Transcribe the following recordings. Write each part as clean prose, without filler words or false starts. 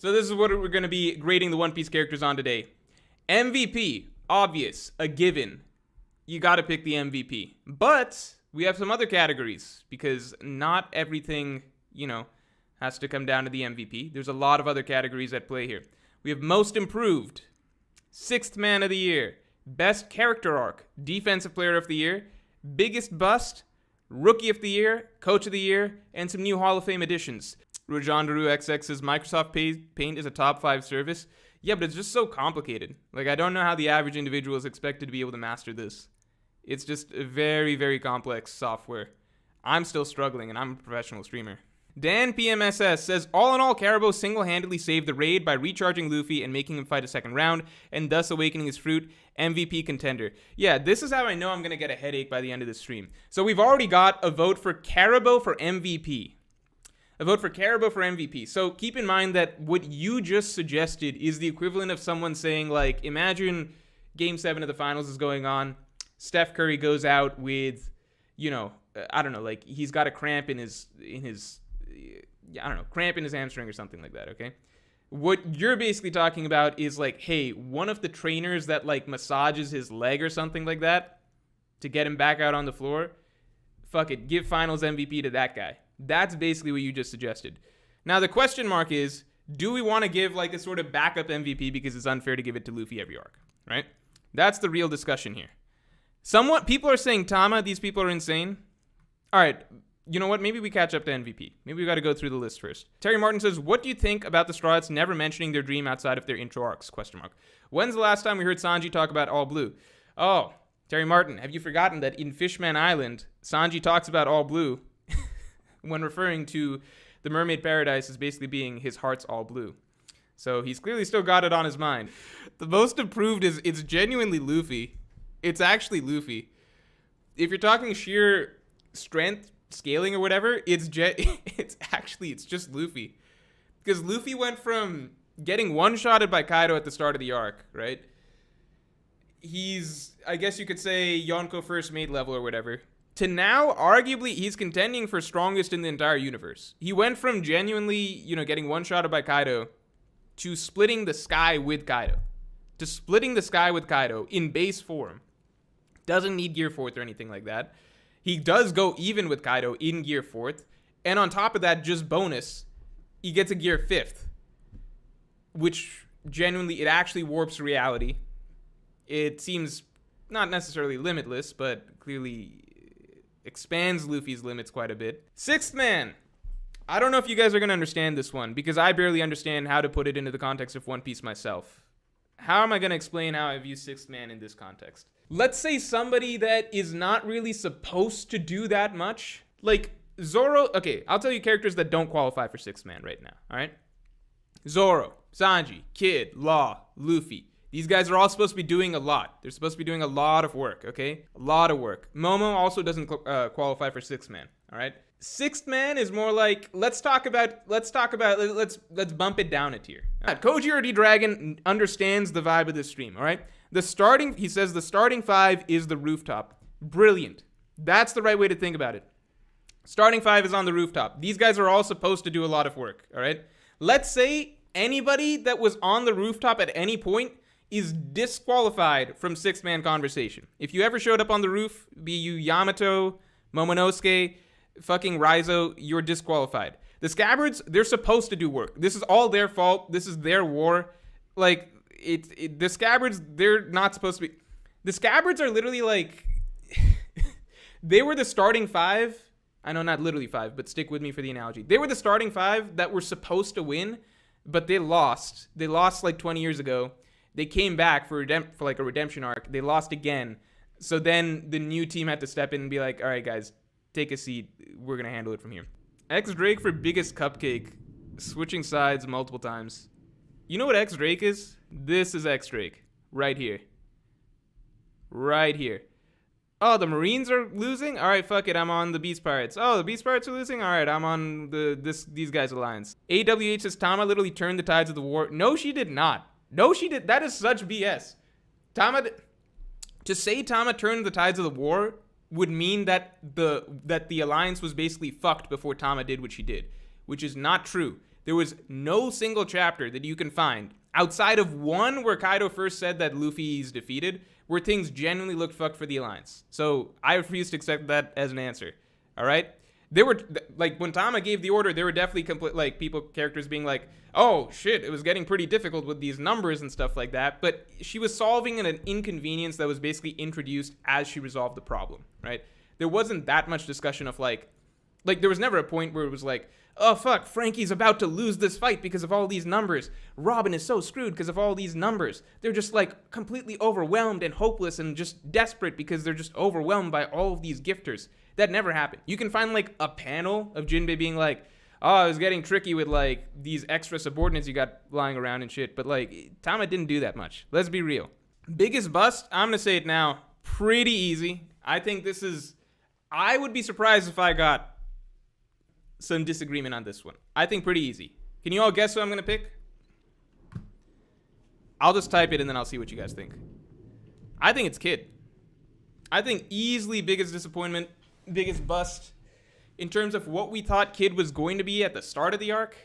So this is what we're going to be grading the One Piece characters on today. MVP, obvious, a given. You got to pick the MVP. But we have some other categories because not everything, has to come down to the MVP. There's a lot of other categories at play here. We have most improved, sixth man of the year, best character arc, defensive player of the year, biggest bust, rookie of the year, coach of the year, and some new Hall of Fame additions. Rajandaru XX says Microsoft Paint is a top 5 service. Yeah, but it's just so complicated. Like, I don't know how the average individual is expected to be able to master this. It's just a very, very complex software. I'm still struggling, and I'm a professional streamer. Dan PMSS says, all in all, Caribou single-handedly saved the raid by recharging Luffy and making him fight a second round, and thus awakening his fruit. MVP contender. Yeah, this is how I know I'm going to get a headache by the end of the stream. So we've already got a vote for Caribou for MVP. A vote for Caribou for MVP. So keep in mind that what you just suggested is the equivalent of someone saying, like, imagine Game 7 of the finals is going on. Steph Curry goes out with, I don't know, like he's got a cramp in his cramp in his hamstring or something like that, okay? What you're basically talking about is like, hey, one of the trainers that like massages his leg or something like that to get him back out on the floor, fuck it, give finals MVP to that guy. That's basically what you just suggested. Now, the question mark is, do we want to give like a sort of backup MVP because it's unfair to give it to Luffy every arc, right? That's the real discussion here. People are saying Tama, these people are insane. All right, you know what? Maybe we catch up to MVP. Maybe we got to go through the list first. Terry Martin says, what do you think about the Straw Hats never mentioning their dream outside of their intro arcs? ? When's the last time we heard Sanji talk about All Blue? Oh, Terry Martin, have you forgotten that in Fishman Island, Sanji talks about All Blue when referring to the Mermaid Paradise as basically being his heart's all blue. So he's clearly still got it on his mind. The most improved is it's genuinely Luffy. It's actually Luffy. If you're talking sheer strength, scaling or whatever, it's just Luffy. Because Luffy went from getting one-shotted by Kaido at the start of the arc, right? He's, I guess you could say, Yonko first mate level or whatever. To now, arguably, he's contending for strongest in the entire universe. He went from genuinely, getting one-shotted by Kaido to splitting the sky with Kaido. To splitting the sky with Kaido in base form. Doesn't need Gear 4th or anything like that. He does go even with Kaido in Gear 4th. And on top of that, just bonus, he gets a Gear 5th. Which, genuinely, it actually warps reality. It seems not necessarily limitless, but clearly expands Luffy's limits quite a bit. Sixth man. I don't know if you guys are going to understand this one, because I barely understand how to put it into the context of One Piece myself. How am I going to explain how I view sixth man in this context? Let's say somebody that is not really supposed to do that much. Like, Zoro. Okay, I'll tell you characters that don't qualify for sixth man right now, alright? Zoro, Sanji, Kid, Law, Luffy. These guys are all supposed to be doing a lot. They're supposed to be doing a lot of work, okay? A lot of work. Momo also doesn't qualify for sixth man, all right? Sixth man is more like, let's bump it down a tier. Right, Koji or D-Dragon understands the vibe of this stream, all right? He says the starting 5 is the rooftop. Brilliant. That's the right way to think about it. Starting 5 is on the rooftop. These guys are all supposed to do a lot of work, all right? Let's say anybody that was on the rooftop at any point is disqualified from six-man conversation. If you ever showed up on the roof, be you Yamato, Momonosuke, fucking Raizo, you're disqualified. The Scabbards, they're supposed to do work. This is all their fault. This is their war. Like, the Scabbards, they're not supposed to be... The Scabbards are literally like... They were the starting 5. I know, not literally 5, but stick with me for the analogy. They were the starting 5 that were supposed to win, but they lost. They lost like 20 years ago. They came back for like a redemption arc. They lost again. So then the new team had to step in and be like, all right, guys, take a seat. We're going to handle it from here. X-Drake for biggest cupcake. Switching sides multiple times. You know what X-Drake is? This is X-Drake. Right here. Right here. Oh, the Marines are losing? All right, fuck it. I'm on the Beast Pirates. Oh, the Beast Pirates are losing? All right, I'm on these guys' alliance. AWH says Tama literally turned the tides of the war. No, she did not. No, she did. That is such BS. To say Tama turned the tides of the war would mean that the alliance was basically fucked before Tama did what she did, which is not true. There was no single chapter that you can find outside of one where Kaido first said that Luffy's defeated, where things genuinely looked fucked for the Alliance. So I refuse to accept that as an answer. All right? There were, like, when Tama gave the order, there were definitely, like, characters being like, oh, shit, it was getting pretty difficult with these numbers and stuff like that. But she was solving an inconvenience that was basically introduced as she resolved the problem, right? There wasn't that much discussion of, like, there was never a point where it was like, oh, fuck, Frankie's about to lose this fight because of all these numbers. Robin is so screwed because of all these numbers. They're just, like, completely overwhelmed and hopeless and just desperate because they're just overwhelmed by all of these gifters. That never happened. You can find, like, a panel of Jinbei being like, oh, I was getting tricky with, like, these extra subordinates you got lying around and shit. But, like, Tama didn't do that much. Let's be real. Biggest bust, I'm going to say it now, pretty easy. I think this is, I would be surprised if I got some disagreement on this one. I think pretty easy. Can you all guess who I'm going to pick? I'll just type it and then I'll see what you guys think. I think it's Kid. I think easily biggest disappointment, biggest bust in terms of what we thought Kid was going to be at the start of the arc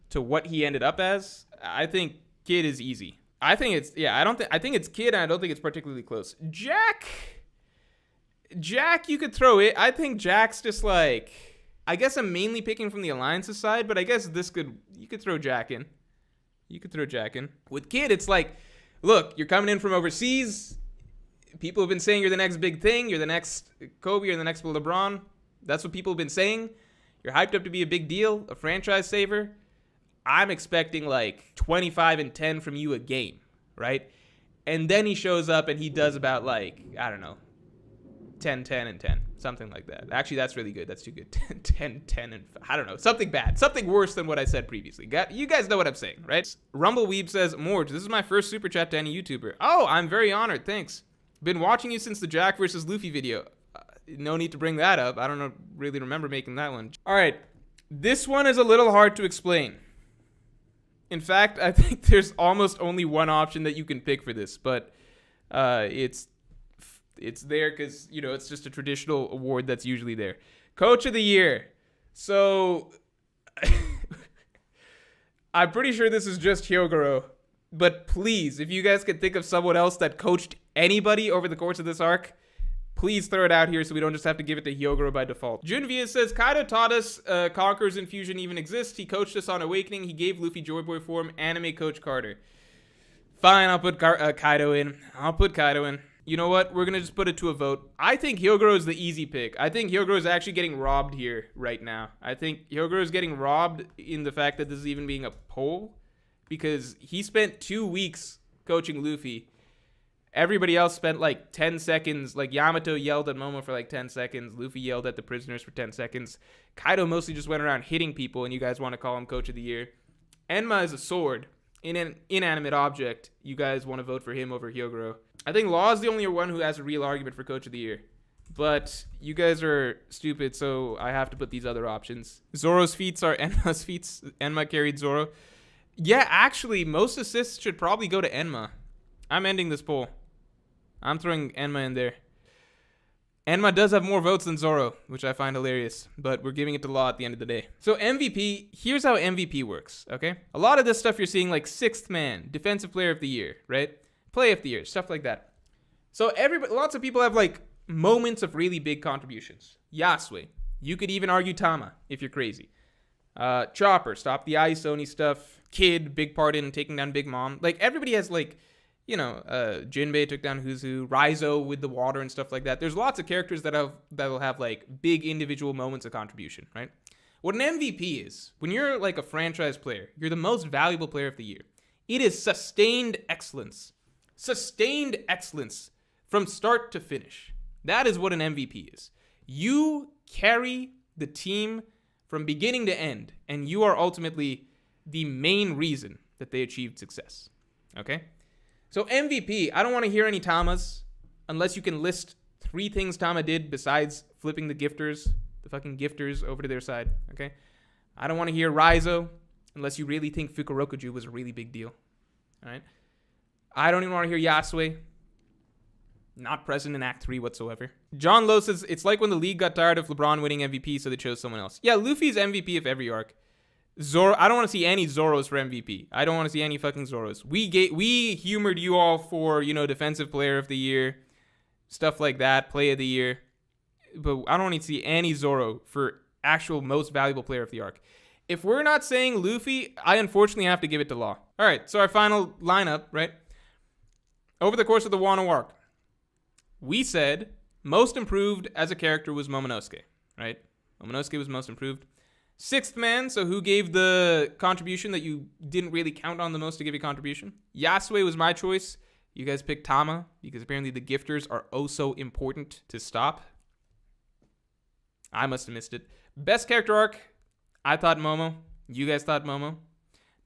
to what he ended up as. I think Kid is easy. I think it's, yeah, I think it's Kid and I don't think it's particularly close. Jack, you could throw it. I think Jack's just like, I guess I'm mainly picking from the Alliance's side, but I guess you could throw Jack in. With Kid, it's like, look, you're coming in from overseas. People have been saying you're the next big thing. You're the next Kobe. You're the next LeBron. That's what people have been saying. You're hyped up to be a big deal, a franchise saver. I'm expecting like 25 and 10 from you a game, right? And then he shows up and he does about like, I don't know, 10, 10, and 10. Something like that. Actually, that's really good. That's too good. 10, 10, and I don't know. Something bad. Something worse than what I said previously. You guys know what I'm saying, right? Rumbleweeb says, Morj, this is my first super chat to any YouTuber. Oh, I'm very honored. Thanks. Been watching you since the Jack versus Luffy video. No need to bring that up. I don't really remember making that one. All right. This one is a little hard to explain. In fact, I think there's almost only one option that you can pick for this, but it's there because, you know, it's just a traditional award that's usually there. Coach of the Year. So, I'm pretty sure this is just Hyogoro. But please, if you guys could think of someone else that coached anybody over the course of this arc, please throw it out here so we don't just have to give it to Hyogoro by default. Junvia says, Kaido taught us Conqueror's Infusion even exists. He coached us on Awakening. He gave Luffy Joy Boy form. Anime Coach Carter. Fine, I'll put Kaido in. You know what? We're going to just put it to a vote. I think Hyogoro is the easy pick. I think Hyogoro is actually getting robbed here right now. I think Hyogoro is getting robbed in the fact that this is even being a poll because he spent 2 weeks coaching Luffy. Everybody else spent like 10 seconds. Like Yamato yelled at Momo for like 10 seconds. Luffy yelled at the prisoners for 10 seconds. Kaido mostly just went around hitting people and you guys want to call him Coach of the Year. Enma is a sword. In an inanimate object, you guys want to vote for him over Hyogoro. I think Law is the only one who has a real argument for Coach of the Year. But you guys are stupid, so I have to put these other options. Zoro's feats are Enma's feats. Enma carried Zoro. Yeah, actually, most assists should probably go to Enma. I'm ending this poll. I'm throwing Enma in there. Enma does have more votes than Zoro, which I find hilarious, but we're giving it to Law at the end of the day. So MVP, here's how MVP works, okay? A lot of this stuff you're seeing like sixth man, defensive player of the year, right? Play of the year, stuff like that. So lots of people have like moments of really big contributions. Yasue, you could even argue Tama if you're crazy. Chopper, stop the ice Oni stuff. Kid, big part in taking down Big Mom. Like everybody has like, you know, Jinbei took down Huzu, Raizo with the water and stuff like that. There's lots of characters that will have like big individual moments of contribution, right? What an MVP is, when you're like a franchise player, you're the most valuable player of the year. It is sustained excellence. Sustained excellence from start to finish. That is what an MVP is. You carry the team from beginning to end, and you are ultimately the main reason that they achieved success. Okay? So MVP, I don't want to hear any Tamas unless you can list 3 things Tama did besides flipping the fucking gifters over to their side, okay? I don't want to hear Raizo unless you really think Fukurokuju was a really big deal, all right? I don't even want to hear Yasue. Not present in Act 3 whatsoever. John Lowe says, it's like when the league got tired of LeBron winning MVP, so they chose someone else. Yeah, Luffy's MVP of every arc. Zoro, I don't want to see any Zoros for MVP. I don't want to see any fucking Zoros. We humored you all for, defensive player of the year, stuff like that, play of the year. But I don't need to see any Zoro for actual most valuable player of the arc. If we're not saying Luffy, I unfortunately have to give it to Law. All right, so our final lineup, right? Over the course of the Wano arc, we said most improved as a character was Momonosuke, right? Momonosuke was most improved. Sixth man, so who gave the contribution that you didn't really count on the most to give you contribution? Yasue was my choice. You guys picked Tama because apparently the gifters are oh so important to stop. I must have missed it. Best character arc, I thought Momo. You guys thought Momo.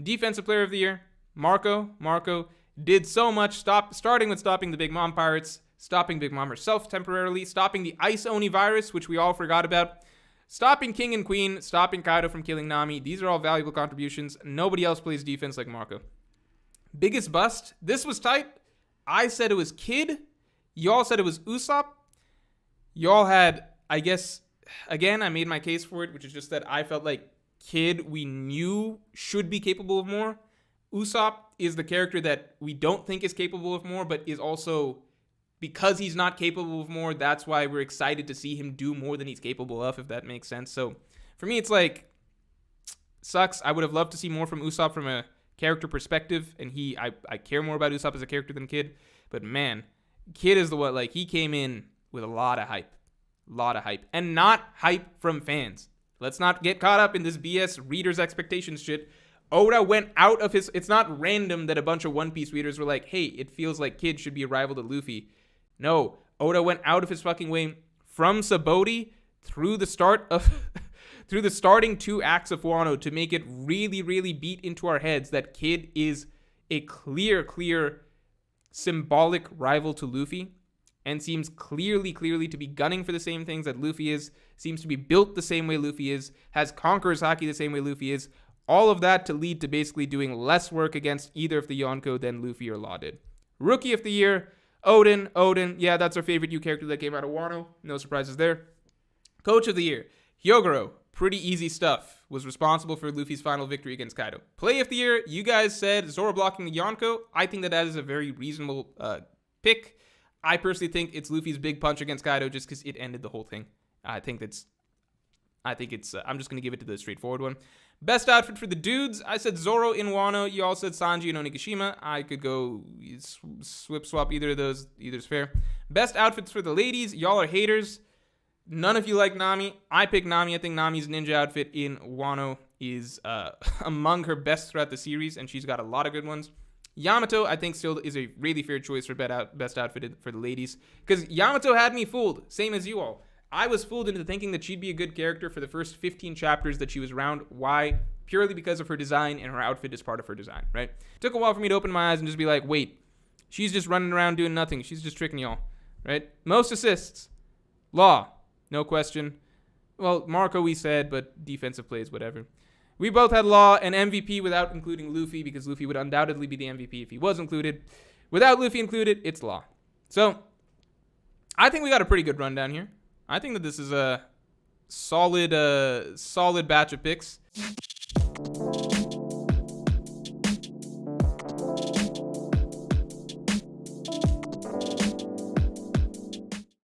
Defensive player of the year, Marco. Marco did so much, starting with stopping the Big Mom pirates, stopping Big Mom herself temporarily, stopping the Ice Oni virus, which we all forgot about, stopping King and Queen, stopping Kaido from killing Nami. These are all valuable contributions. Nobody else plays defense like Marco. Biggest bust, this was tight. I said it was Kid. Y'all said it was Usopp. Y'all had, I guess, again, I made my case for it, which is just that I felt like Kid we knew should be capable of more. Usopp is the character that we don't think is capable of more, but is also, because he's not capable of more, that's why we're excited to see him do more than he's capable of, if that makes sense. So for me, it's like, sucks. I would have loved to see more from Usopp from a character perspective, and I care more about Usopp as a character than Kid. But man, Kid is the one, like, he came in with a lot of hype. And not hype from fans. Let's not get caught up in this BS readers' expectations shit. Oda went out of his... It's not random that a bunch of One Piece readers were like, hey, it feels like Kid should be a rival to Luffy. No, Oda went out of his fucking way from Sabaody through the starting 2 acts of Wano to make it really, really beat into our heads that Kid is a clear symbolic rival to Luffy, and seems clearly to be gunning for the same things that Luffy is, seems to be built the same way Luffy is, has Conqueror's Haki the same way Luffy is. All of that to lead to basically doing less work against either of the Yonko than Luffy or Law did. Rookie of the year, Odin. Yeah, that's our favorite new character that came out of Wano. No surprises there. Coach of the year, Hyogoro. Pretty easy stuff. Was responsible for Luffy's final victory against Kaido. Play of the year, you guys said Zoro blocking the Yonko. I think that is a very reasonable pick. I personally think it's Luffy's big punch against Kaido just because it ended the whole thing. I'm just going to give it to the straightforward one. Best outfit for the dudes, I said Zoro in Wano. You all said Sanji and Onigashima. I could go swap either of those. Either's fair. Best outfits for the ladies, y'all are haters. None of you like Nami. I picked Nami. I think Nami's ninja outfit in Wano is among her best throughout the series, and she's got a lot of good ones. Yamato, I think, still is a really fair choice for best outfitted for the ladies. Because Yamato had me fooled, same as you all. I was fooled into thinking that she'd be a good character for the first 15 chapters that she was around. Why? Purely because of her design, and her outfit is part of her design, right? Took a while for me to open my eyes and just be like, wait, she's just running around doing nothing. She's just tricking y'all, right? Most assists. Law, no question. Well, Marco we said, but defensive plays, whatever. We both had Law and MVP without including Luffy, because Luffy would undoubtedly be the MVP if he was included. Without Luffy included, it's Law. So, I think we got a pretty good rundown here. I think that this is a solid batch of picks.